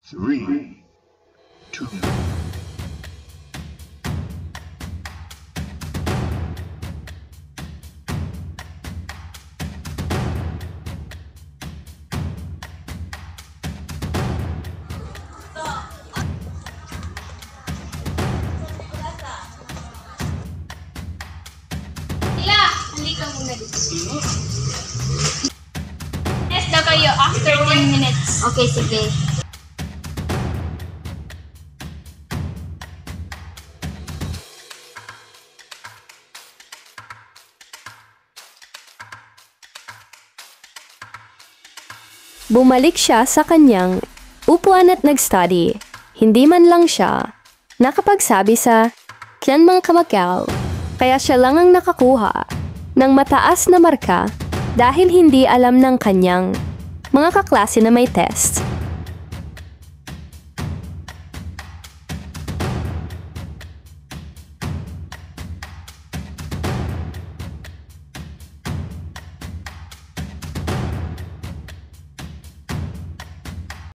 Three, two. Hindi ka muna dito. Next daw kayo after 10 minutes. Okay, sige. Bumalik siya sa kanyang upuan at nag-study. Hindi man lang siya nakapagsabi sa Tianmeng Kamakaw, kaya siya lang ang nakakuha ng mataas na marka dahil hindi alam ng kanyang mga kaklase na may test.